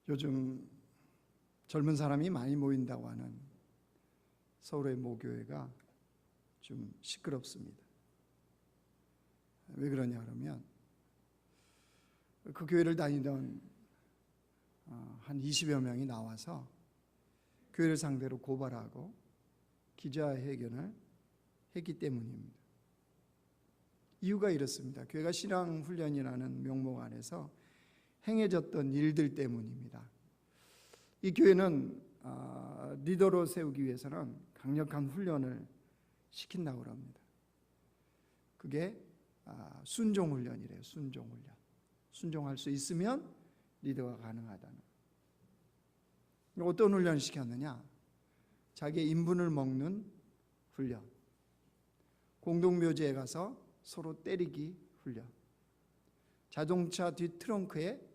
요즘 젊은 사람이 많이 모인다고 하는 서울의 모교회가 좀 시끄럽습니다. 왜 그러냐 그러면 그 교회를 다니던 한 20여 명이 나와서 교회를 상대로 고발하고 기자회견을 했기 때문입니다. 이유가 이렇습니다. 교회가 신앙훈련이라는 명목 안에서 행해졌던 일들 때문입니다. 이 교회는 리더로 세우기 위해서는 강력한 훈련을 시킨다고 합니다. 그게 순종훈련이래요. 순종훈련. 순종할 수 있으면 리더가 가능하다는. 어떤 훈련을 시켰느냐? 자기의 인분을 먹는 훈련, 공동묘지에 가서 서로 때리기 훈련, 자동차 뒷 트렁크에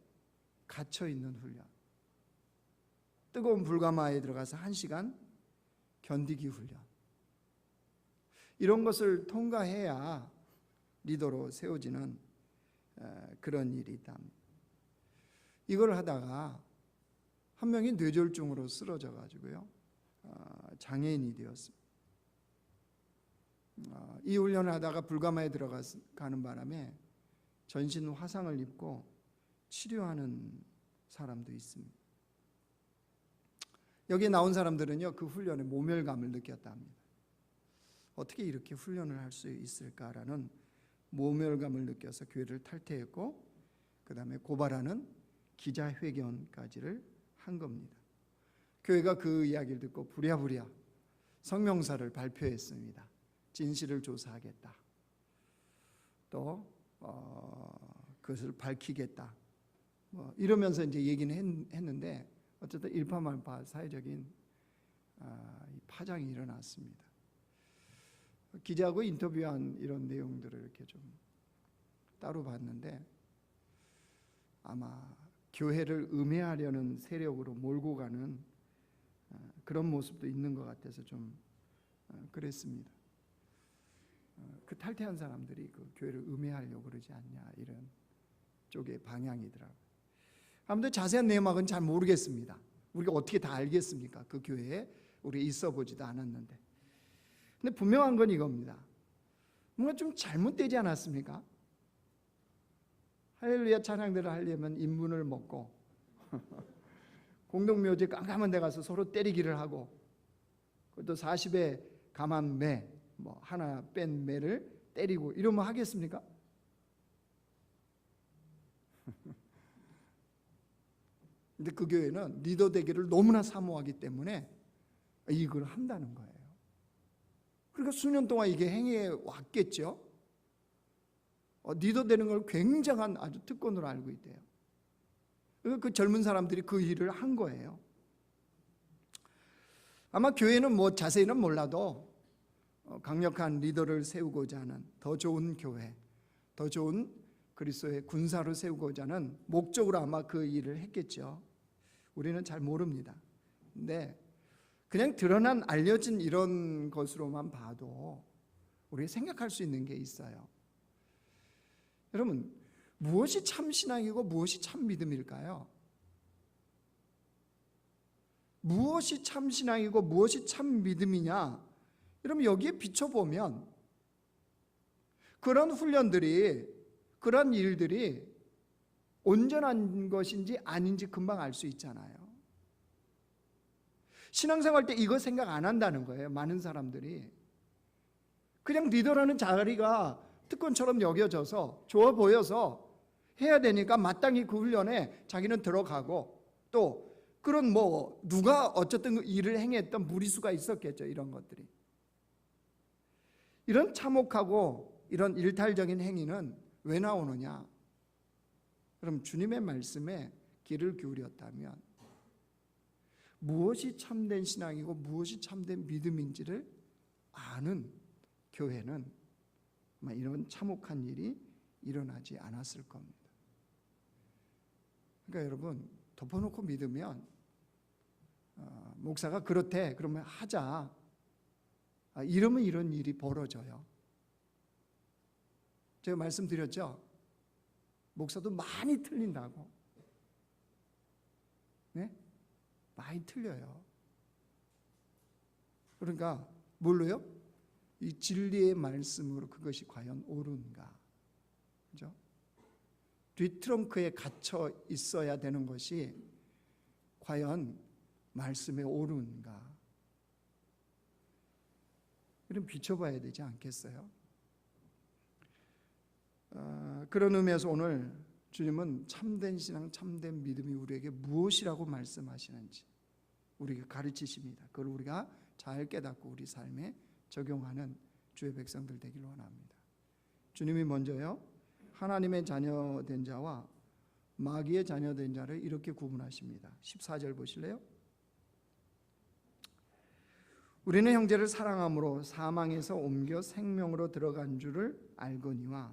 갇혀있는 훈련, 뜨거운 불가마에 들어가서 1시간 견디기 훈련, 이런 것을 통과해야 리더로 세워지는 그런 일이다. 이걸 하다가 한 명이 뇌졸중으로 쓰러져 가지고요 장애인이 되었습니다. 이 훈련을 하다가 불가마에 들어가는 바람에 전신 화상을 입고 치료하는 사람도 있습니다. 여기에 나온 사람들은요, 그 훈련에 모멸감을 느꼈다 합니다. 어떻게 이렇게 훈련을 할 수 있을까라는 모멸감을 느껴서 교회를 탈퇴했고, 그 다음에 고발하는 기자회견까지를 한 겁니다. 교회가 그 이야기를 듣고 부랴부랴 성명서를 발표했습니다. 진실을 조사하겠다. 또 그것을 밝히겠다. 이러면서 이제 얘기는 했는데 어쨌든 일파만파 사회적인 파장이 일어났습니다. 기자하고 인터뷰한 이런 내용들을 이렇게 좀 따로 봤는데 아마 교회를 음해하려는 세력으로 몰고 가는 그런 모습도 있는 것 같아서 좀 그랬습니다. 그 탈퇴한 사람들이 그 교회를 음해하려고 그러지 않냐, 이런 쪽의 방향이더라고요. 아무튼 자세한 내막은 잘 모르겠습니다. 우리가 어떻게 다 알겠습니까? 그 교회에 우리 있어 보지도 않았는데. 근데 분명한 건 이겁니다. 뭔가 좀 잘못되지 않았습니까? 할렐루야 찬양대를 하려면 인분을 먹고 공동묘지 깜깜한 데 가서 서로 때리기를 하고, 그것도 40에 감한 매, 하나 뺀 매를 때리고 이러면 하겠습니까? 근데 그 교회는 리더 되기를 너무나 사모하기 때문에 이걸 한다는 거예요. 그러니까 수년 동안 이게 행해 왔겠죠. 리더 되는 걸 굉장한 아주 특권으로 알고 있대요. 그 젊은 사람들이 그 일을 한 거예요. 아마 교회는 자세히는 몰라도 강력한 리더를 세우고자 하는 더 좋은 교회, 더 좋은 그리스도의 군사로 세우고자 하는 목적으로 아마 그 일을 했겠죠. 우리는 잘 모릅니다. 근데 그냥 드러난 알려진 이런 것으로만 봐도 우리가 생각할 수 있는 게 있어요. 여러분, 무엇이 참 신앙이고 무엇이 참 믿음일까요? 무엇이 참 신앙이고 무엇이 참 믿음이냐? 여러분, 여기에 비춰보면 그런 훈련들이, 그런 일들이 온전한 것인지 아닌지 금방 알 수 있잖아요. 신앙생활 때 이거 생각 안 한다는 거예요. 많은 사람들이 그냥 리더라는 자리가 특권처럼 여겨져서 좋아 보여서 해야 되니까 마땅히 그 훈련에 자기는 들어가고, 또 그런 누가 어쨌든 그 일을 행했던 무리수가 있었겠죠. 이런 것들이. 이런 참혹하고 이런 일탈적인 행위는 왜 나오느냐? 그럼 주님의 말씀에 귀를 기울였다면 무엇이 참된 신앙이고 무엇이 참된 믿음인지를 아는 교회는 아마 이런 참혹한 일이 일어나지 않았을 겁니다. 그러니까 여러분, 덮어놓고 믿으면 목사가 그렇대, 그러면 하자, 이러면 이런 일이 벌어져요. 제가 말씀드렸죠? 목사도 많이 틀린다고. 네? 많이 틀려요. 그러니까 뭘로요? 이 진리의 말씀으로 그것이 과연 옳은가? 그죠? 뒤트렁크에 갇혀 있어야 되는 것이 과연 말씀에 옳은가? 그럼 비춰봐야 되지 않겠어요? 그런 의미에서 오늘 주님은 참된 신앙, 참된 믿음이 우리에게 무엇이라고 말씀하시는지 우리에게 가르치십니다. 그걸 우리가 잘 깨닫고 우리 삶에 적용하는 주의 백성들 되기를 원합니다. 주님이 먼저요, 하나님의 자녀된 자와 마귀의 자녀된 자를 이렇게 구분하십니다. 14절 보실래요? 우리는 형제를 사랑함으로 사망에서 옮겨 생명으로 들어간 줄을 알거니와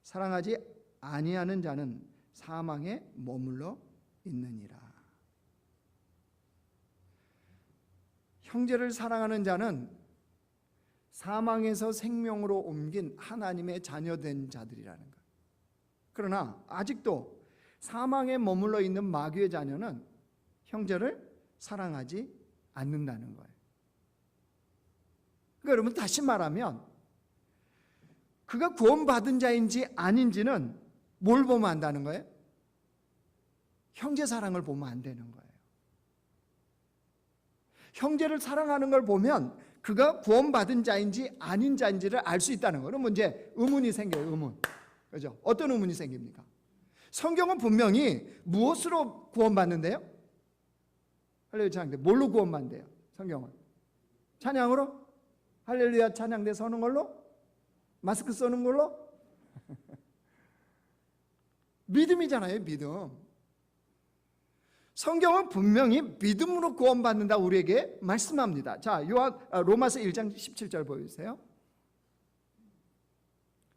사랑하지 아니하는 자는 사망에 머물러 있느니라. 형제를 사랑하는 자는 사망에서 생명으로 옮긴 하나님의 자녀된 자들이라는 것. 그러나 아직도 사망에 머물러 있는 마귀의 자녀는 형제를 사랑하지 않는다는 거예요. 그러니까 여러분, 다시 말하면 그가 구원받은 자인지 아닌지는 뭘 보면 안다는 거예요? 형제 사랑을 보면 안 되는 거예요. 형제를 사랑하는 걸 보면 그가 구원받은 자인지 아닌 자인지를 알 수 있다는 거예요. 그럼 이제 의문이 생겨요. 의문. 그죠? 어떤 의문이 생깁니까? 성경은 분명히 무엇으로 구원받는데요? 할렐루야 찬양대. 뭘로 구원받는데요? 성경은 찬양으로? 할렐루야 찬양대 서는 걸로? 마스크 쓰는 걸로? 믿음이잖아요. 믿음. 성경은 분명히 믿음으로 구원받는다 우리에게 말씀합니다. 자, 로마서 1장 17절 보여주세요.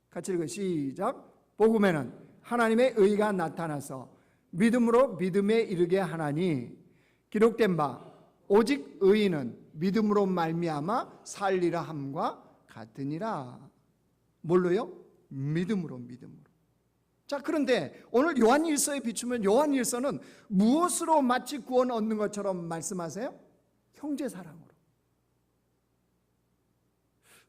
같이 읽어요. 시작. 복음에는 하나님의 의가 나타나서 믿음으로 믿음에 이르게 하나니 기록된 바 오직 의인은 믿음으로 말미암아 살리라 함과 같으니라. 뭘로요? 믿음으로. 자, 그런데 오늘 요한일서에 비추면 요한일서는 무엇으로 마치 구원 얻는 것처럼 말씀하세요? 형제 사랑으로.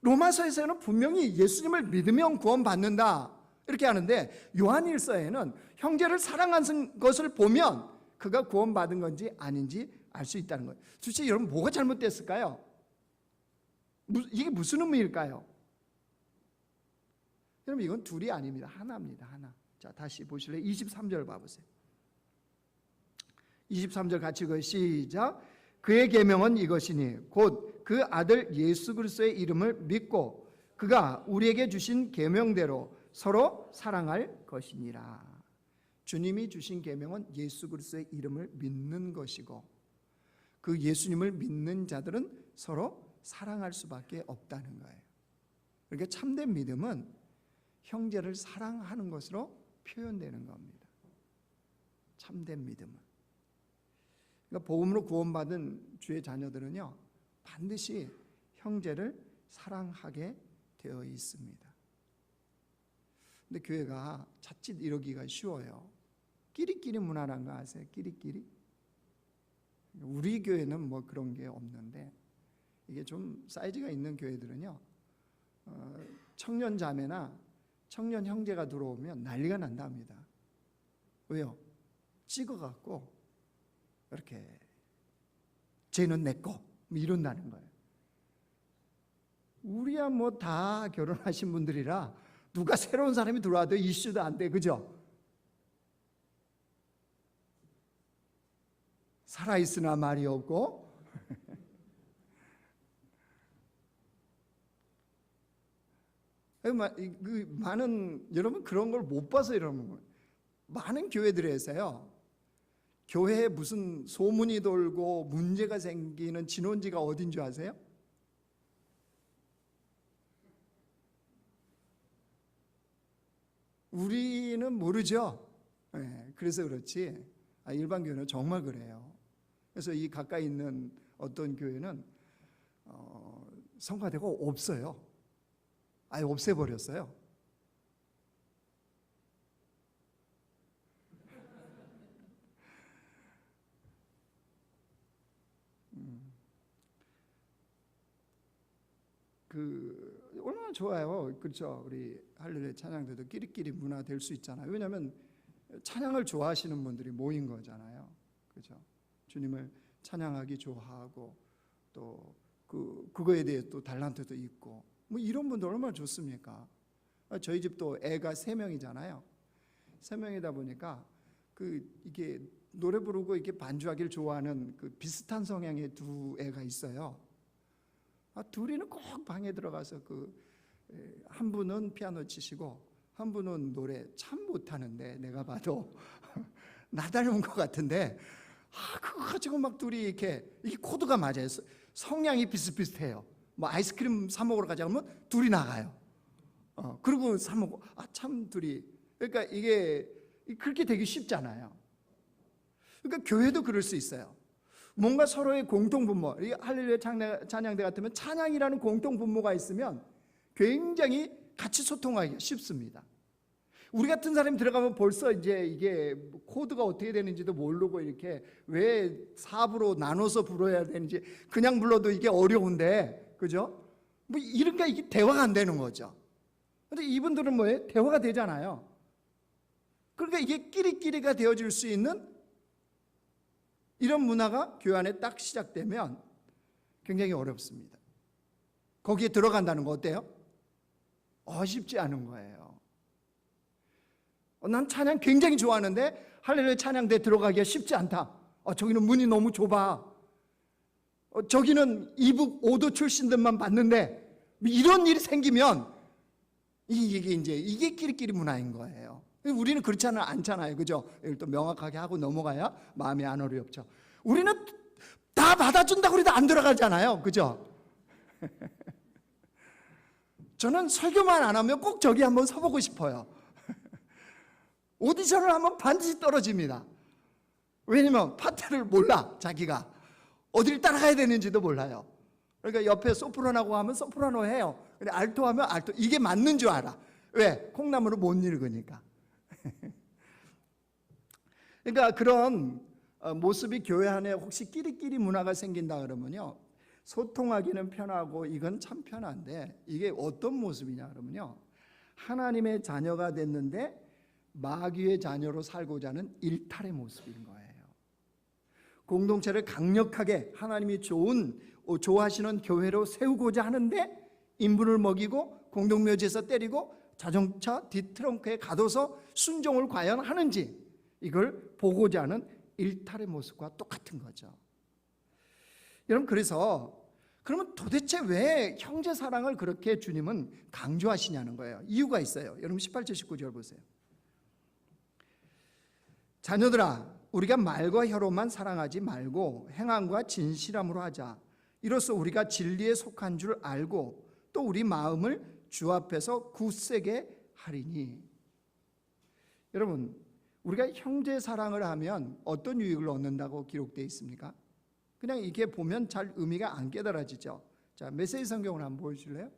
로마서에서는 분명히 예수님을 믿으면 구원받는다 이렇게 하는데 요한일서에는 형제를 사랑하는 것을 보면 그가 구원받은 건지 아닌지 알 수 있다는 거예요. 도대체 여러분 뭐가 잘못됐을까요? 이게 무슨 의미일까요? 여러분 이건 둘이 아닙니다. 하나입니다. 하나. 자, 다시 보실래요? 23절 봐보세요. 23절 같이 읽어요. 시작. 그의 계명은 이것이니 곧 그 아들 예수 그리스도의 이름을 믿고 그가 우리에게 주신 계명대로 서로 사랑할 것이니라. 주님이 주신 계명은 예수 그리스도의 이름을 믿는 것이고 그 예수님을 믿는 자들은 서로 사랑할 수밖에 없다는 거예요. 그러니까 참된 믿음은 형제를 사랑하는 것으로 표현되는 겁니다. 참된 믿음은. 그러니까 복음으로 구원받은 주의 자녀들은요 반드시 형제를 사랑하게 되어 있습니다. 근데 교회가 자칫 이러기가 쉬워요. 끼리끼리 문화라는 거 아세요? 끼리끼리. 우리 교회는 뭐 그런 게 없는데 이게 좀 사이즈가 있는 교회들은요 청년 자매나 청년 형제가 들어오면 난리가 난답니다. 왜요? 찍어갖고 이렇게 쟤는 내 거 이런다는 거예요. 우리야 뭐 다 결혼하신 분들이라 누가 새로운 사람이 들어와도 이슈도 안 돼. 그죠? 살아있으나 말이 없고 많은 여러분 그런 걸 못 봐서 이러는 거예요. 많은 교회들에서요 교회에 무슨 소문이 돌고 문제가 생기는 진원지가 어딘 줄 아세요? 우리는 모르죠. 네, 그래서 그렇지 일반 교회는 정말 그래요. 그래서 이 가까이 있는 어떤 교회는 성가대가 없어요. 아예 없애버렸어요. 얼마나 좋아요. 그렇죠? 우리 할렐루야 찬양대도 끼리끼리 문화 될 수 있잖아요. 왜냐하면 찬양을 좋아하시는 분들이 모인 거잖아요. 그렇죠? 주님을 찬양하기 좋아하고 또 그거에 대해 또 달란트도 있고 뭐 이런 분들 얼마나 좋습니까? 저희 집도 애가 3명이잖아요. 3명이다 보니까 이게 노래 부르고 이렇게 반주하기를 좋아하는 비슷한 성향의 2애가 있어요. 둘이는 꼭 방에 들어가서 한 분은 피아노 치시고 한 분은 노래 참 못하는데 내가 봐도 나 닮은 것 같은데 그거 가지고 막 둘이 이게 코드가 맞아요. 성향이 비슷비슷해요. 뭐 아이스크림 사 먹으러 가자 그러면 둘이 나가요. 그리고 사 먹고 참 둘이 그러니까 이게 그렇게 되기 쉽잖아요. 그러니까 교회도 그럴 수 있어요. 뭔가 서로의 공통분모, 할렐루야 찬양대 같으면 찬양이라는 공통분모가 있으면 굉장히 같이 소통하기가 쉽습니다. 우리 같은 사람이 들어가면 벌써 이제 이게 코드가 어떻게 되는지도 모르고 이렇게 왜 4부로 나눠서 불러야 되는지 그냥 불러도 이게 어려운데, 그죠? 뭐 이러니까 이게 대화가 안 되는 거죠. 근데 이분들은 뭐예요? 대화가 되잖아요. 그러니까 이게 끼리끼리가 되어질 수 있는 이런 문화가 교회 안에 딱 시작되면 굉장히 어렵습니다. 거기에 들어간다는 거 어때요? 쉽지 않은 거예요. 난 찬양 굉장히 좋아하는데 할렐루야 찬양대 들어가기가 쉽지 않다. 저기는 문이 너무 좁아. 저기는 이북 5도 출신들만 봤는데 이런 일이 생기면 이게 끼리끼리 문화인 거예요. 우리는 그렇지는 않잖아요. 그죠? 이걸 또 명확하게 하고 넘어가야 마음이 안 어렵죠. 우리는 다 받아준다고 해도 안 들어가잖아요. 그죠? 저는 설교만 안 하면 꼭 저기 한번 서보고 싶어요. 오디션을 하면 반드시 떨어집니다. 왜냐면 파트를 몰라. 자기가 어디를 따라가야 되는지도 몰라요. 그러니까 옆에 소프라노라고 하면 소프라노 해요. 근데 알토 하면 알토. 이게 맞는 줄 알아. 왜? 콩나물을 못 읽으니까. 그러니까 그런 모습이 교회 안에 혹시 끼리끼리 문화가 생긴다 그러면요, 소통하기는 편하고 이건 참 편한데 이게 어떤 모습이냐 그러면요, 하나님의 자녀가 됐는데 마귀의 자녀로 살고자 하는 일탈의 모습인 거예요. 공동체를 강력하게 하나님이 좋아하시는 교회로 세우고자 하는데 인분을 먹이고 공동묘지에서 때리고 자동차 뒷트렁크에 가둬서 순종을 과연 하는지 이걸 보고자 하는 일탈의 모습과 똑같은 거죠. 여러분, 그러면 도대체 왜 형제 사랑을 그렇게 주님은 강조하시냐는 거예요. 이유가 있어요. 여러분 18절 19절 보세요. 자녀들아, 우리가 말과 혀로만 사랑하지 말고 행함과 진실함으로 하자. 이로써 우리가 진리에 속한 줄 알고 또 우리 마음을 주 앞에서 굳세게 하리니. 여러분, 우리가 형제 사랑을 하면 어떤 유익을 얻는다고 기록되어 있습니까? 그냥 이게 보면 잘 의미가 안 깨달아지죠. 자, 메시지 성경을 한번 보여주실래요?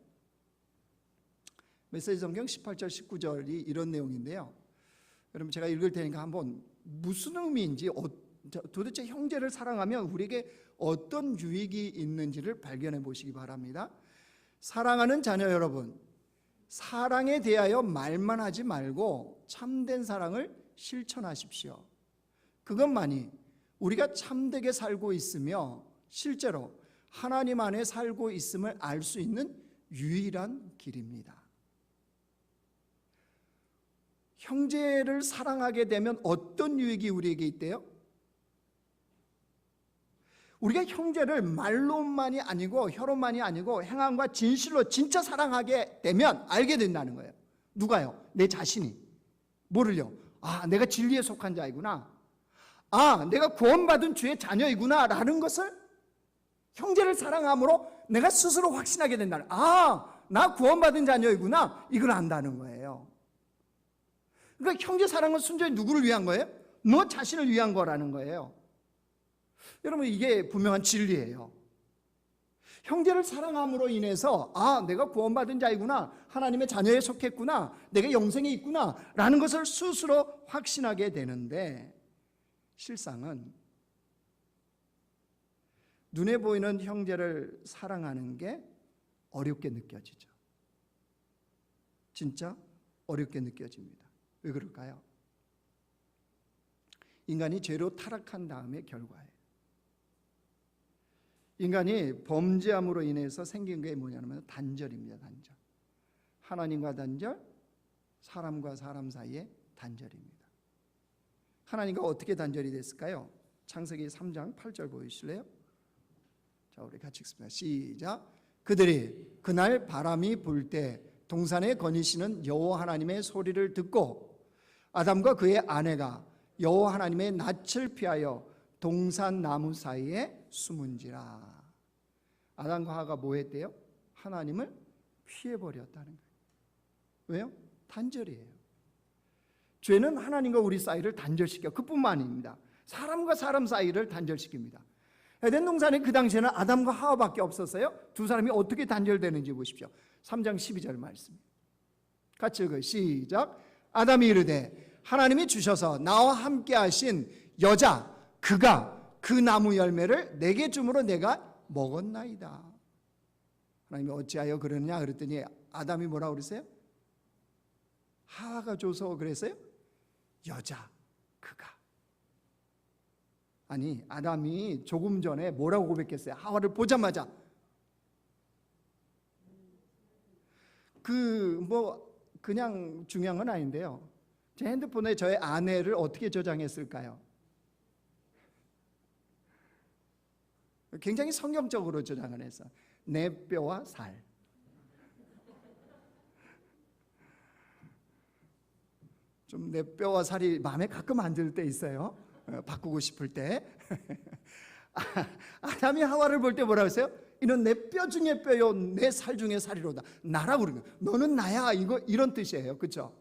메시지 성경 18절 19절이 이런 내용인데요. 여러분, 제가 읽을 테니까 한번 무슨 의미인지, 도대체 형제를 사랑하면 우리에게 어떤 유익이 있는지를 발견해 보시기 바랍니다. 사랑하는 자녀 여러분, 사랑에 대하여 말만 하지 말고 참된 사랑을 실천하십시오. 그것만이 우리가 참되게 살고 있으며 실제로 하나님 안에 살고 있음을 알 수 있는 유일한 길입니다. 형제를 사랑하게 되면 어떤 유익이 우리에게 있대요? 우리가 형제를 말로만이 아니고 혀로만이 아니고 행함과 진실로 진짜 사랑하게 되면 알게 된다는 거예요. 누가요? 내 자신이. 뭐를요? 내가 진리에 속한 자이구나. 내가 구원받은 주의 자녀이구나 라는 것을 형제를 사랑함으로 내가 스스로 확신하게 된다는, 나 구원받은 자녀이구나, 이걸 안다는 거예요. 그러니까 형제 사랑은 순전히 누구를 위한 거예요? 너 자신을 위한 거라는 거예요. 여러분, 이게 분명한 진리예요. 형제를 사랑함으로 인해서 내가 구원받은 자이구나, 하나님의 자녀에 속했구나, 내가 영생에 있구나 라는 것을 스스로 확신하게 되는데, 실상은 눈에 보이는 형제를 사랑하는 게 어렵게 느껴지죠. 진짜 어렵게 느껴집니다. 왜 그럴까요? 인간이 죄로 타락한 다음의 결과예요. 인간이 범죄함으로 인해서 생긴 게 뭐냐면 단절입니다. 단절. 하나님과 단절, 사람과 사람 사이의 단절입니다. 하나님과 어떻게 단절이 됐을까요? 창세기 3장 8절 보이실래요? 자, 우리 같이 읽습니다. 시작. 그들이 그날 바람이 불 때 동산에 거니시는 여호와 하나님의 소리를 듣고 아담과 그의 아내가 여호와 하나님의 낯을 피하여 동산 나무 사이에 숨은지라. 아담과 하와가 뭐 했대요? 하나님을 피해버렸다는 거예요. 왜요? 단절이에요. 죄는 하나님과 우리 사이를 단절시켜. 그뿐만 아닙니다. 사람과 사람 사이를 단절시킵니다. 에덴 동산에 그 당시에는 아담과 하와밖에 없었어요. 두 사람이 어떻게 단절되는지 보십시오. 3장 12절 말씀 같이 읽어요. 시작. 아담이 이르되 하나님이 주셔서 나와 함께 하신 여자 그가 그 나무 열매를 내게 주므로 내가 먹었나이다. 하나님이 어찌하여 그러느냐 그랬더니 아담이 뭐라고 그랬어요? 하와가 줘서 그랬어요? 여자 그가. 아니 아담이 조금 전에 뭐라고 고백했어요? 하와를 보자마자 그냥 중요한 건 아닌데요. 제 핸드폰에 저의 아내를 어떻게 저장했을까요? 굉장히 성경적으로 저장을 했어. 내 뼈와 살. 좀 내 뼈와 살이 마음에 가끔 안 들 때 있어요. 바꾸고 싶을 때. 아담이 하와를 볼 때 뭐라고 했어요? 이는 내 뼈 중에 뼈요 내 살 중에 살이로다. 나라고 그러는 거예요. 너는 나야. 이런 뜻이에요. 그렇죠?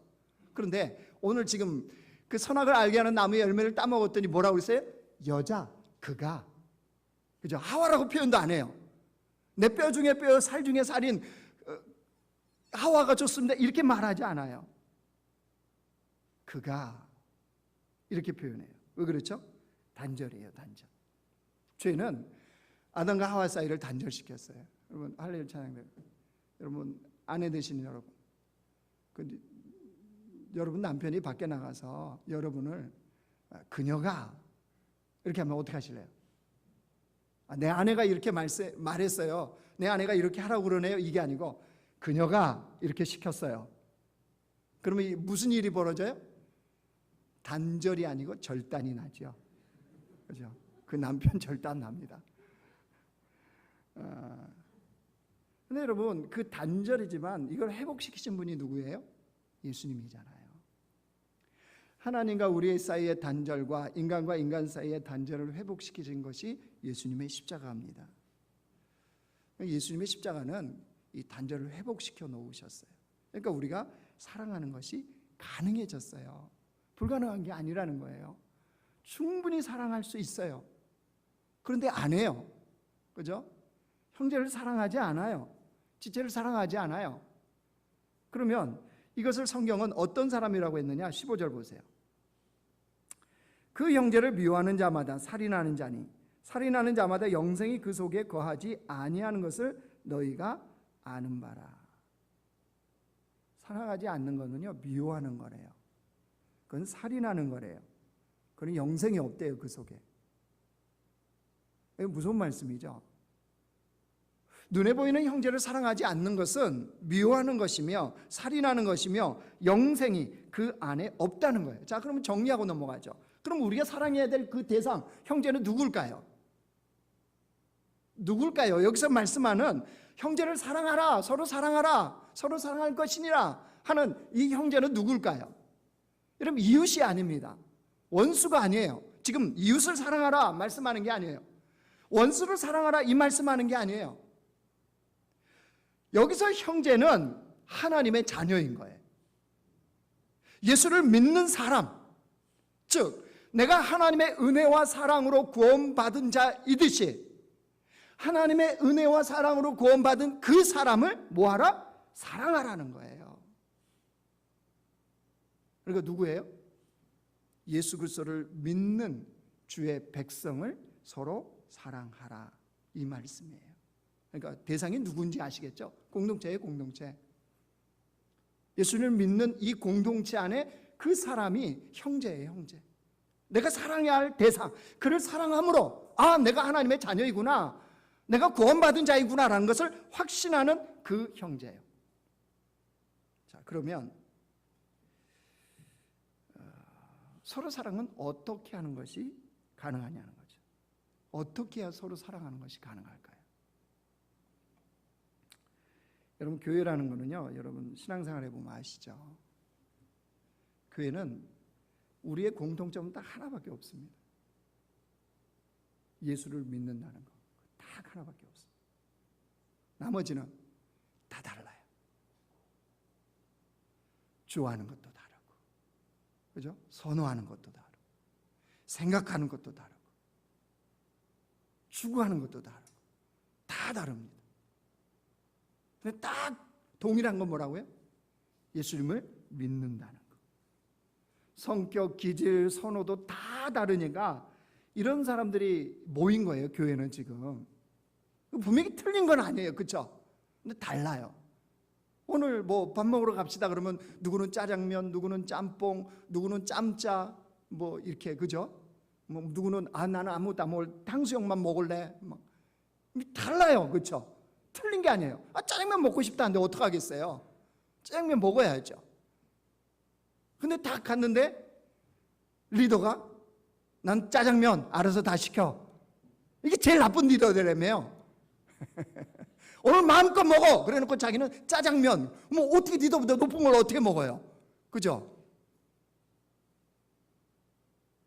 그런데 오늘 지금 그 선악을 알게 하는 나무의 열매를 따먹었더니 뭐라고 했어요? 여자 그가. 그죠? 하와라고 표현도 안 해요. 내 뼈 중에 뼈, 살 중에 살인 하와가 좋습니다. 이렇게 말하지 않아요. 그가 이렇게 표현해요. 왜 그렇죠? 단절이에요. 단절. 죄는 아담과 하와 사이를 단절시켰어요. 여러분 할렐루야 찬양돼요. 여러분 아내 되시는 여러분, 여러분 남편이 밖에 나가서 여러분을 그녀가 이렇게 하면 어떻게 하실래요? 내 아내가 이렇게 말했어요. 내 아내가 이렇게 하라고 그러네요. 이게 아니고 그녀가 이렇게 시켰어요. 그러면 무슨 일이 벌어져요? 단절이 아니고 절단이 나죠. 그죠? 그 남편 절단 납니다. 근데 여러분 그 단절이지만 이걸 회복시키신 분이 누구예요? 예수님이잖아요. 하나님과 우리 사이의 단절과 인간과 인간 사이의 단절을 회복시키신 것이 예수님의 십자가입니다. 예수님의 십자가는 이 단절을 회복시켜 놓으셨어요. 그러니까 우리가 사랑하는 것이 가능해졌어요. 불가능한 게 아니라는 거예요. 충분히 사랑할 수 있어요. 그런데 안 해요. 그죠? 형제를 사랑하지 않아요. 지체를 사랑하지 않아요. 그러면 이것을 성경은 어떤 사람이라고 했느냐? 15절 보세요. 그 형제를 미워하는 자마다 살인하는 자니 살인하는 자마다 영생이 그 속에 거하지 아니하는 것을 너희가 아는 바라. 사랑하지 않는 거는요 미워하는 거래요. 그건 살인하는 거래요. 그건 영생이 없대요. 그 속에. 무서운 말씀이죠. 눈에 보이는 형제를 사랑하지 않는 것은 미워하는 것이며 살인하는 것이며 영생이 그 안에 없다는 거예요. 자, 그러면 정리하고 넘어가죠. 그럼 우리가 사랑해야 될 그 대상, 형제는 누굴까요? 누굴까요? 여기서 말씀하는 형제를 사랑하라, 서로 사랑할 것이니라 하는 이 형제는 누굴까요? 여러분 이웃이 아닙니다. 원수가 아니에요. 지금 이웃을 사랑하라 말씀하는 게 아니에요. 원수를 사랑하라 이 말씀하는 게 아니에요. 여기서 형제는 하나님의 자녀인 거예요. 예수를 믿는 사람, 즉 내가 하나님의 은혜와 사랑으로 구원받은 자이듯이 하나님의 은혜와 사랑으로 구원받은 그 사람을 뭐하라? 사랑하라는 거예요. 그러니까 누구예요? 예수 그리스도를 믿는 주의 백성을 서로 사랑하라 이 말씀이에요. 그러니까 대상이 누군지 아시겠죠? 공동체예요, 공동체. 예수님을 믿는 이 공동체 안에 그 사람이 형제예요, 형제. 내가 사랑해야 할 대상, 그를 사랑함으로 내가 하나님의 자녀이구나, 내가 구원받은 자이구나라는 것을 확신하는 그 형제예요. 자, 그러면 서로 사랑은 어떻게 하는 것이 가능하냐는 거죠. 어떻게 해야 서로 사랑하는 것이 가능할까요? 여러분, 교회라는 거는요, 여러분 신앙생활 해보면 아시죠? 교회는 우리의 공통점은 딱 하나밖에 없습니다. 예수를 믿는다는 거. 딱 하나밖에 없어요. 나머지는 다 달라요. 좋아하는 것도 다르고, 그죠? 선호하는 것도 다르고, 생각하는 것도 다르고, 추구하는 것도 다르고, 다 다릅니다. 근데 딱 동일한 건 뭐라고요? 예수님을 믿는다는 거. 성격, 기질, 선호도 다 다르니까 이런 사람들이 모인 거예요, 교회는 지금. 분명히 틀린 건 아니에요, 그렇죠? 근데 달라요. 오늘 뭐 밥 먹으러 갑시다 그러면 누구는 짜장면, 누구는 짬뽕, 누구는 짬짜, 뭐 이렇게, 그죠? 뭐 누구는 나는 아무것도 안 먹을, 탕수육만 먹을래. 막 달라요, 그렇죠? 틀린 게 아니에요. 짜장면 먹고 싶다는데 어떡하겠어요? 짜장면 먹어야죠. 근데 딱 갔는데 리더가 난 짜장면 알아서 다 시켜. 이게 제일 나쁜 리더들이라며요. 오늘 마음껏 먹어. 그래놓고 자기는 짜장면, 뭐 어떻게 리더보다 높은 걸 어떻게 먹어요? 그죠?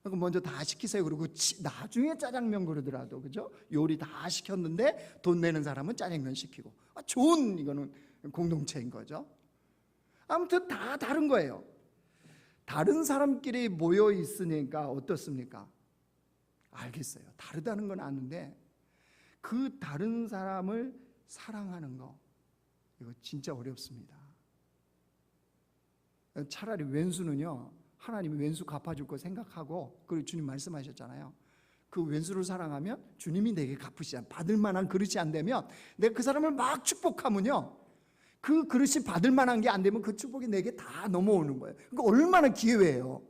먼저 다 시키세요. 그리고 나중에 짜장면 그러더라도, 그죠? 요리 다 시켰는데 돈 내는 사람은 짜장면 시키고. 좋은, 이거는 공동체인 거죠. 아무튼 다 다른 거예요. 다른 사람끼리 모여 있으니까 어떻습니까? 알겠어요. 다르다는 건 아는데 그 다른 사람을 사랑하는 거, 이거 진짜 어렵습니다. 차라리 왼수는요, 하나님이 왼수 갚아줄 거 생각하고, 그리고 주님 말씀하셨잖아요. 그 왼수를 사랑하면 주님이 내게 갚으시잖아요. 받을 만한 그릇이 안 되면 내가 그 사람을 막 축복하면요, 그 그릇이 받을 만한 게 안 되면 그 축복이 내게 다 넘어오는 거예요. 그러니까 얼마나 기회예요.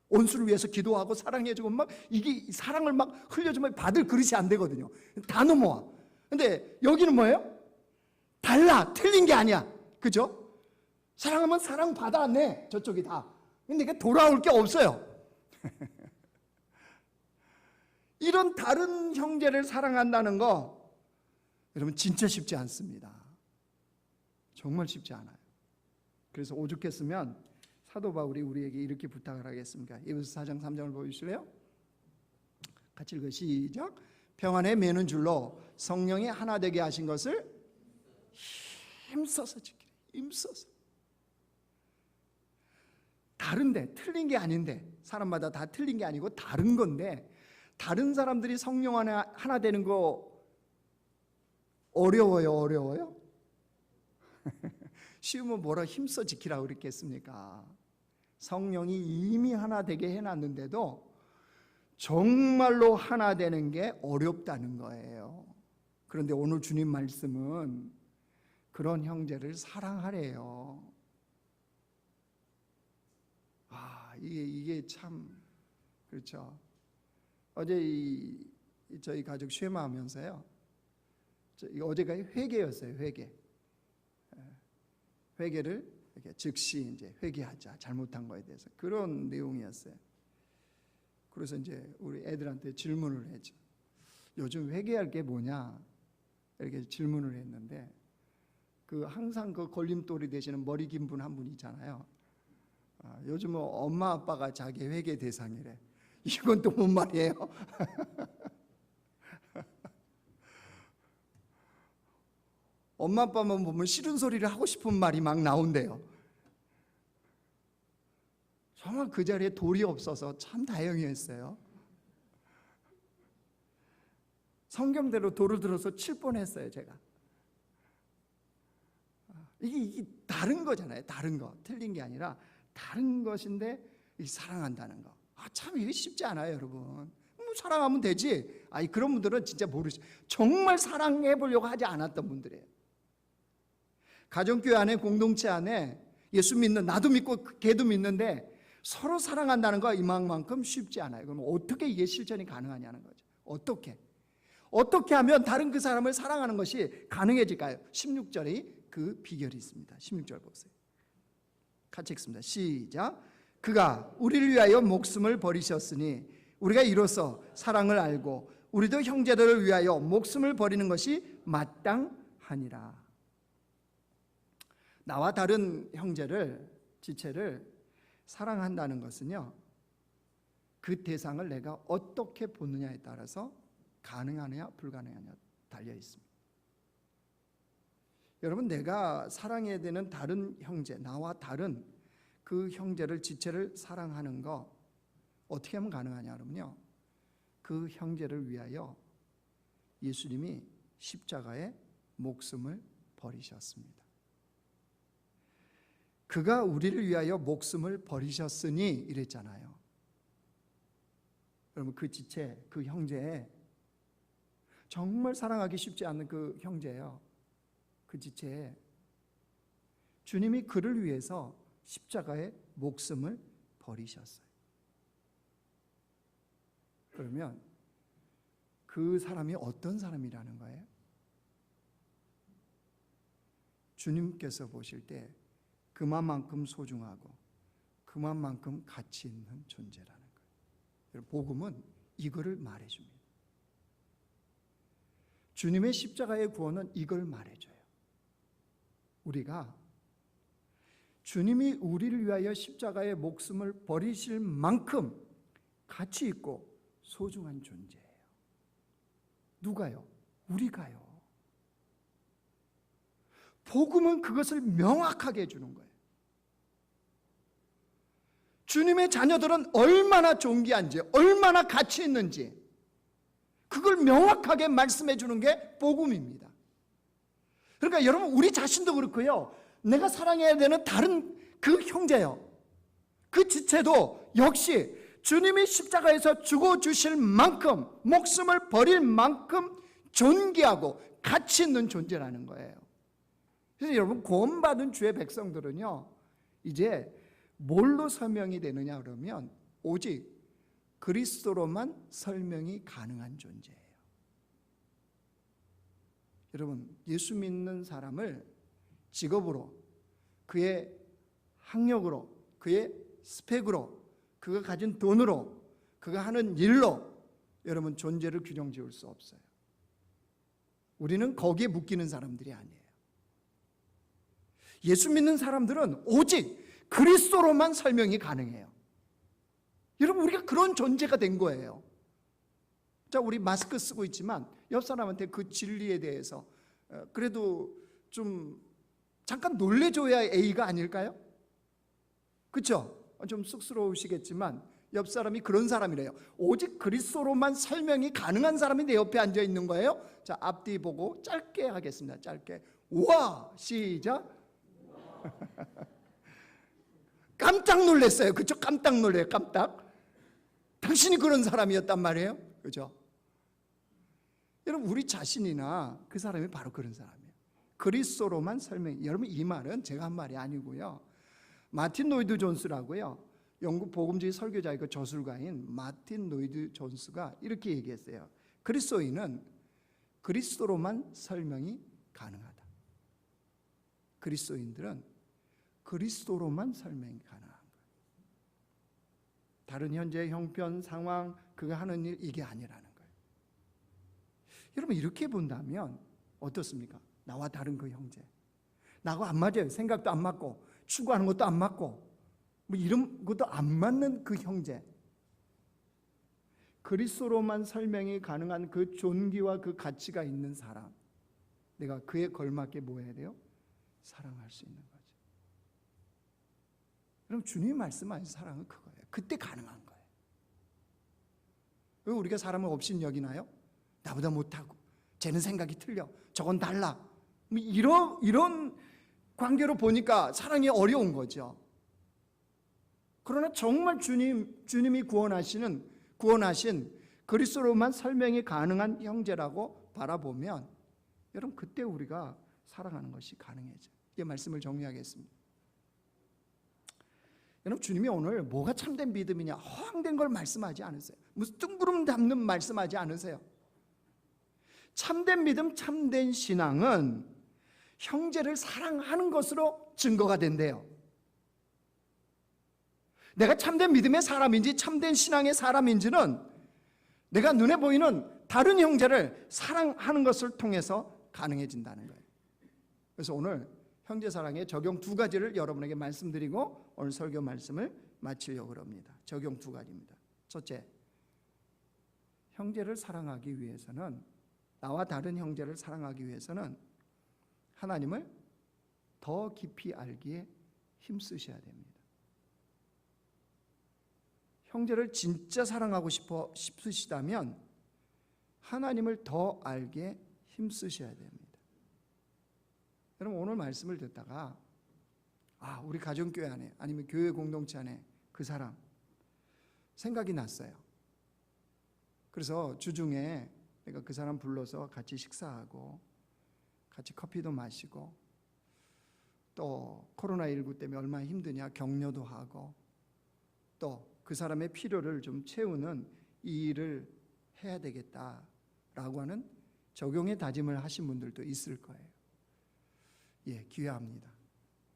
온수를 위해서 기도하고 사랑해주고 막 이게 사랑을 막 흘려주면 받을 그릇이 안 되거든요. 다 넘어와. 근데 여기는 뭐예요? 달라. 틀린 게 아니야. 그죠? 사랑하면 사랑 받아내. 저쪽이 다. 근데 이게 돌아올 게 없어요. 이런 다른 형제를 사랑한다는 거, 여러분 진짜 쉽지 않습니다. 정말 쉽지 않아요. 그래서 오죽했으면 사도 바울이 우리에게 이렇게 부탁을 하겠습니까? 에베소 4장 3장을 보여주실래요? 같이 읽어 시작. 평안에 매는 줄로 성령이 하나 되게 하신 것을 힘써서 지키라. 힘써서. 다른데, 틀린 게 아닌데, 사람마다 다 틀린 게 아니고 다른 건데, 다른 사람들이 성령 안에 하나 되는 거 어려워요? 어려워요? 쉬우면 뭐라 힘써 지키라고 그랬겠습니까? 성령이 이미 하나 되게 해놨는데도 정말로 하나 되는 게 어렵다는 거예요. 그런데 오늘 주님 말씀은 그런 형제를 사랑하래요. 이게 참, 그렇죠. 어제 저희 가족 쉐마하면서요, 어제가 회개였어요. 회개를 이렇게 즉시 이제 회개하자, 잘못한 거에 대해서, 그런 내용이었어요. 그래서 이제 우리 애들한테 질문을 했죠. 요즘 회개할 게 뭐냐, 이렇게 질문을 했는데, 항상 그 걸림돌이 되시는 머리 긴 분 한 분 있잖아요. 요즘은 엄마 아빠가 자기 회개 대상이래. 이건 또 뭔 말이에요? 엄마 아빠만 보면 싫은 소리를 하고 싶은 말이 막 나온대요. 정말 그 자리에 돌이 없어서 참 다행이었어요. 성경대로 돌을 들어서 칠 뻔했어요, 제가. 이게 다른 거잖아요. 다른 거. 틀린 게 아니라 다른 것인데 사랑한다는 거. 참 이게 쉽지 않아요, 여러분. 사랑하면 되지. 그런 분들은 진짜 모르죠. 정말 사랑해 보려고 하지 않았던 분들이에요. 가정교회 안에, 공동체 안에 예수 믿는, 나도 믿고 걔도 믿는데 서로 사랑한다는 거 이만큼 쉽지 않아요. 그럼 어떻게 이게 실천이 가능하냐는 거죠. 어떻게 하면 다른 그 사람을 사랑하는 것이 가능해질까요? 16절에 그 비결이 있습니다. 16절 보세요. 같이 읽습니다. 시작. 그가 우리를 위하여 목숨을 버리셨으니 우리가 이로써 사랑을 알고 우리도 형제들을 위하여 목숨을 버리는 것이 마땅하니라. 나와 다른 형제를, 지체를 사랑한다는 것은요, 그 대상을 내가 어떻게 보느냐에 따라서 가능하느냐 불가능하느냐 달려 있습니다. 여러분, 내가 사랑해야 되는 다른 형제, 나와 다른 그 형제를, 지체를 사랑하는 거 어떻게 하면 가능하냐 그러면요, 그 형제를 위하여 예수님이 십자가에 목숨을 버리셨습니다. 그가 우리를 위하여 목숨을 버리셨으니 이랬잖아요. 여러분, 그 지체, 그 형제에, 정말 사랑하기 쉽지 않은 그 형제예요. 그 지체에 주님이 그를 위해서 십자가에 목숨을 버리셨어요. 그러면 그 사람이 어떤 사람이라는 거예요? 주님께서 보실 때 그만큼 소중하고 그만큼 가치 있는 존재라는 거예요. 복음은 이거를 말해줍니다. 주님의 십자가의 구원은 이걸 말해줘요. 우리가 주님이 우리를 위하여 십자가의 목숨을 버리실 만큼 가치 있고 소중한 존재예요. 누가요? 우리가요. 복음은 그것을 명확하게 해주는 거예요. 주님의 자녀들은 얼마나 존귀한지, 얼마나 가치 있는지 그걸 명확하게 말씀해 주는 게 복음입니다. 그러니까 여러분, 우리 자신도 그렇고요, 내가 사랑해야 되는 다른 그 형제요, 그 지체도 역시 주님이 십자가에서 죽어주실 만큼, 목숨을 버릴 만큼 존귀하고 가치 있는 존재라는 거예요. 그래서 여러분, 구원받은 주의 백성들은요, 이제 뭘로 설명이 되느냐 그러면 오직 그리스도로만 설명이 가능한 존재예요. 여러분, 예수 믿는 사람을 직업으로, 그의 학력으로, 그의 스펙으로, 그가 가진 돈으로, 그가 하는 일로 여러분 존재를 규정 지을 수 없어요. 우리는 거기에 묶이는 사람들이 아니에요. 예수 믿는 사람들은 오직 그리스도로만 설명이 가능해요. 여러분, 우리가 그런 존재가 된 거예요. 자, 우리 마스크 쓰고 있지만 옆 사람한테 그 진리에 대해서 그래도 좀 잠깐 놀래줘야 A가 아닐까요? 그렇죠? 좀 쑥스러우시겠지만 옆 사람이 그런 사람이래요. 오직 그리스도로만 설명이 가능한 사람이 내 옆에 앉아 있는 거예요. 자, 앞뒤 보고 짧게 하겠습니다. 짧게. 우와! 시작. 깜짝 놀랐어요. 그렇죠? 깜짝 놀래요. 깜짝. 당신이 그런 사람이었단 말이에요. 그렇죠? 여러분, 우리 자신이나 그 사람이 바로 그런 사람이에요. 그리스도로만 설명. 여러분, 이 말은 제가 한 말이 아니고요, 마틴 노이드 존스라고요, 영국 복음주의 설교자이고 저술가인 마틴 노이드 존스가 이렇게 얘기했어요. 그리스도인은 그리스도로만 설명이 가능하다. 그리스도인들은 그리스도로만 설명이 가능한 거예요. 다른 현재 형편, 상황, 그가 하는 일, 이게 아니라는 거예요. 여러분, 이렇게 본다면 어떻습니까? 나와 다른 그 형제, 나하고 안 맞아요. 생각도 안 맞고 추구하는 것도 안 맞고 뭐 이런 것도 안 맞는 그 형제, 그리스도로만 설명이 가능한 그 존귀와 그 가치가 있는 사람, 내가 그에 걸맞게 뭐 해야 돼요? 사랑할 수 있는 거죠. 그럼 주님이 말씀하신 사랑은 그거예요. 그때 가능한 거예요. 왜 우리가 사람을 없인 여기나요? 나보다 못하고, 쟤는 생각이 틀려, 저건 달라, 뭐 이런 관계로 보니까 사랑이 어려운 거죠. 그러나 정말 주님이 구원하신 그리스도로만 설명이 가능한 형제라고 바라보면 여러분 그때 우리가 사랑하는 것이 가능해져요. 이 말씀을 정리하겠습니다. 여러분 주님이 오늘 뭐가 참된 믿음이냐 허황된 걸 말씀하지 않으세요. 무슨 뜬구름 잡는 말씀하지 않으세요. 참된 믿음, 참된 신앙은 형제를 사랑하는 것으로 증거가 된대요. 내가 참된 믿음의 사람인지 참된 신앙의 사람인지는 내가 눈에 보이는 다른 형제를 사랑하는 것을 통해서 가능해진다는 거예요. 그래서 오늘 형제사랑의 적용 2가지를 여러분에게 말씀드리고 오늘 설교 말씀을 마치려고 합니다. 적용 2가지입니다. 첫째, 형제를 사랑하기 위해서는, 나와 다른 형제를 사랑하기 위해서는 하나님을 더 깊이 알기에 힘쓰셔야 됩니다. 형제를 진짜 사랑하고 싶으시다면 하나님을 더 알게 힘쓰셔야 됩니다. 여러분 오늘 말씀을 듣다가 우리 가정교회 안에 아니면 교회 공동체 안에 그 사람 생각이 났어요. 그래서 주중에 내가 그 사람 불러서 같이 식사하고 같이 커피도 마시고 또 코로나19 때문에 얼마나 힘드냐 격려도 하고 또 그 사람의 필요를 좀 채우는 이 일을 해야 되겠다라고 하는 적용의 다짐을 하신 분들도 있을 거예요. 예, 귀합니다.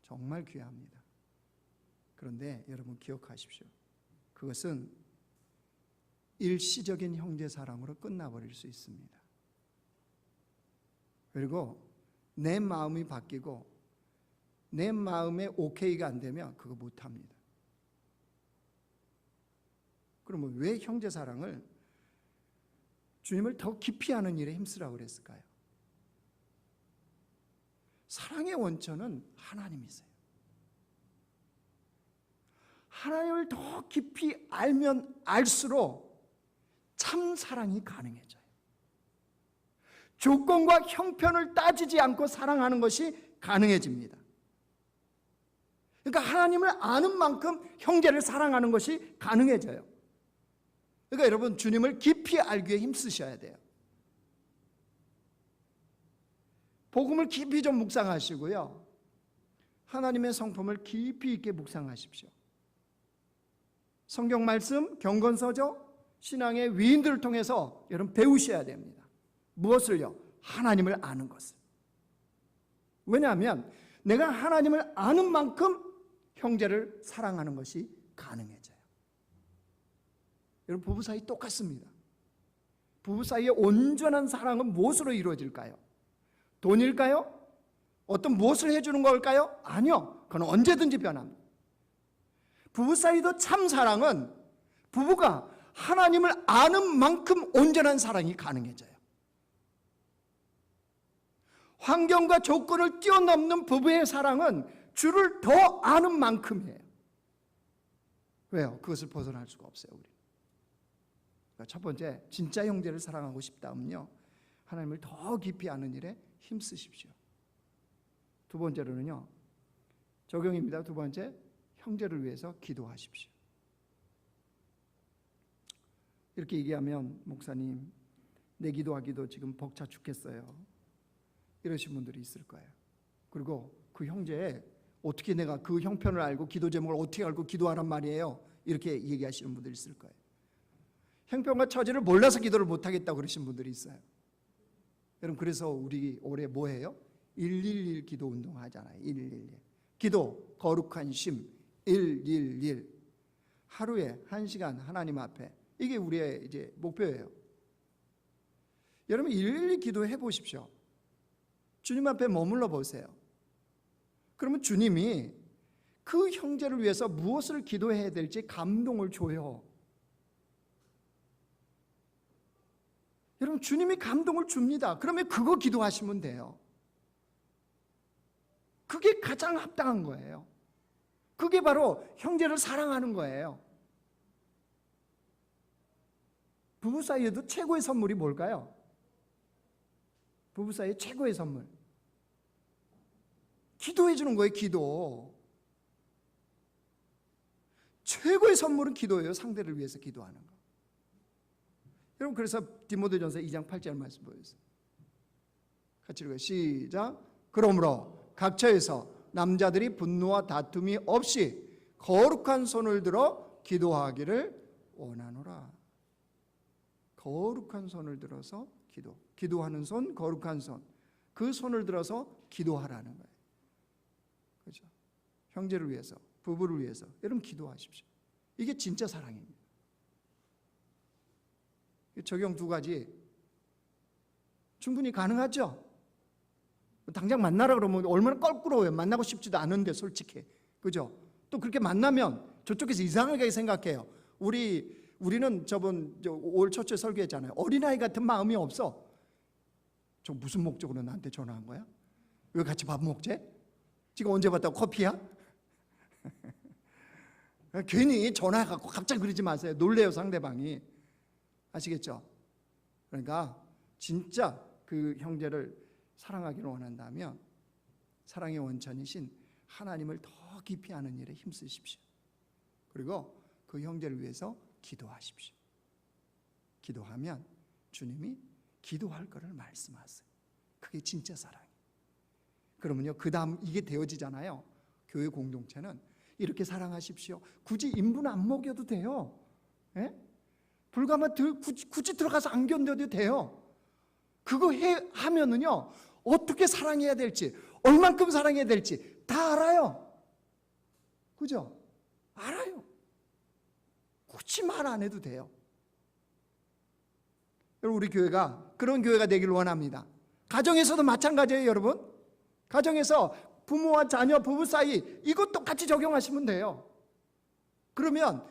정말 귀합니다. 그런데 여러분 기억하십시오. 그것은 일시적인 형제 사랑으로 끝나버릴 수 있습니다. 그리고 내 마음이 바뀌고 내 마음에 오케이가 안 되면 그거 못합니다. 그러면 왜 형제 사랑을 주님을 더 깊이 아는 일에 힘쓰라고 그랬을까요? 사랑의 원천은 하나님이세요. 하나님을 더 깊이 알면 알수록 참 사랑이 가능해져요. 조건과 형편을 따지지 않고 사랑하는 것이 가능해집니다. 그러니까 하나님을 아는 만큼 형제를 사랑하는 것이 가능해져요. 그러니까 여러분 주님을 깊이 알기에 힘쓰셔야 돼요. 복음을 깊이 좀 묵상하시고요. 하나님의 성품을 깊이 있게 묵상하십시오. 성경 말씀, 경건서적, 신앙의 위인들을 통해서 여러분 배우셔야 됩니다. 무엇을요? 하나님을 아는 것을. 왜냐하면 내가 하나님을 아는 만큼 형제를 사랑하는 것이 가능해져요. 여러분 부부 사이 똑같습니다. 부부 사이의 온전한 사랑은 무엇으로 이루어질까요? 돈일까요? 어떤 무엇을 해주는 걸까요? 아니요. 그건 언제든지 변합니다. 부부 사이도 참 사랑은 부부가 하나님을 아는 만큼 온전한 사랑이 가능해져요. 환경과 조건을 뛰어넘는 부부의 사랑은 주를 더 아는 만큼이에요. 왜요? 그것을 벗어날 수가 없어요. 우리. 그러니까 첫 번째, 진짜 형제를 사랑하고 싶다면요, 하나님을 더 깊이 아는 일에 힘쓰십시오. 두 번째로는요, 적용입니다. 두 번째, 형제를 위해서 기도하십시오. 이렇게 얘기하면 목사님, 내 기도하기도 지금 벅차 죽겠어요, 이러신 분들이 있을 거예요. 그리고 그 형제에 어떻게 내가 그 형편을 알고 기도 제목을 어떻게 알고 기도하란 말이에요, 이렇게 얘기하시는 분들이 있을 거예요. 형편과 처지를 몰라서 기도를 못하겠다고 그러신 분들이 있어요. 여러분 그래서 우리 올해 뭐해요? 111 기도 운동 하잖아요. 111 기도 거룩한 심 111 하루에 1시간 하나님 앞에, 이게 우리의 이제 목표예요. 여러분 111 기도해 보십시오. 주님 앞에 머물러 보세요. 그러면 주님이 그 형제를 위해서 무엇을 기도해야 될지 감동을 줘요. 여러분 주님이 감동을 줍니다. 그러면 그거 기도하시면 돼요. 그게 가장 합당한 거예요. 그게 바로 형제를 사랑하는 거예요. 부부 사이에도 최고의 선물이 뭘까요? 부부 사이의 최고의 선물, 기도해 주는 거예요. 기도. 최고의 선물은 기도예요. 상대를 위해서 기도하는 거. 여러분 그래서 디모데전서 2장 8절 말씀 보여주세요. 같이 읽어요. 시작. 그러므로 각 처에서 남자들이 분노와 다툼이 없이 거룩한 손을 들어 기도하기를 원하노라. 거룩한 손을 들어서 기도하는 손, 거룩한 손, 그 손을 들어서 기도하라는 거예요. 그렇죠? 형제를 위해서, 부부를 위해서 여러분 기도하십시오. 이게 진짜 사랑입니다. 적용 두 가지 충분히 가능하죠? 당장 만나라 그러면 얼마나 껄끄러워요. 만나고 싶지도 않은데 솔직히. 그죠? 또 그렇게 만나면 저쪽에서 이상하게 생각해요. 우리는 저번 올 초초에 설교했잖아요. 어린아이 같은 마음이 없어. 저 무슨 목적으로 나한테 전화한 거야? 왜 같이 밥 먹지? 지금 언제 봤다고 커피야? 괜히 전화해갖고 갑자기 그러지 마세요. 놀래요 상대방이. 아시겠죠? 그러니까 진짜 그 형제를 사랑하기를 원한다면 사랑의 원천이신 하나님을 더 깊이 아는 일에 힘쓰십시오. 그리고 그 형제를 위해서 기도하십시오. 기도하면 주님이 기도할 것을 말씀하세요. 그게 진짜 사랑이에요. 그러면요 그 다음 이게 되어지잖아요. 교회 공동체는 이렇게 사랑하십시오. 굳이 인분 안 먹여도 돼요. 예? 불가마 굳이 들어가서 안 견뎌도 돼요. 그거 하면은요 어떻게 사랑해야 될지, 얼만큼 사랑해야 될지 다 알아요. 그죠? 알아요. 굳이 말 안 해도 돼요. 여러분 우리 교회가 그런 교회가 되기를 원합니다. 가정에서도 마찬가지예요. 여러분 가정에서 부모와 자녀, 부부 사이 이것 똑같이 적용하시면 돼요. 그러면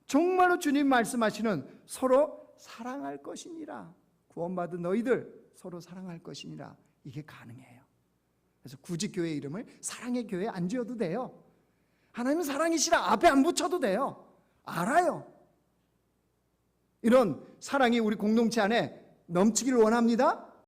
정말로 주님 말씀하시는 서로 사랑할 것이니라. 구원받은 너희들 서로 사랑할 것이니라. 이게 가능해요. 그래서 굳이 교회 이름을 사랑의 교회 안 지어도 돼요. 하나님은 사랑이시라 앞에 안 붙여도 돼요. 알아요. 이런 사랑이 우리 공동체 안에 넘치기를 원합니다.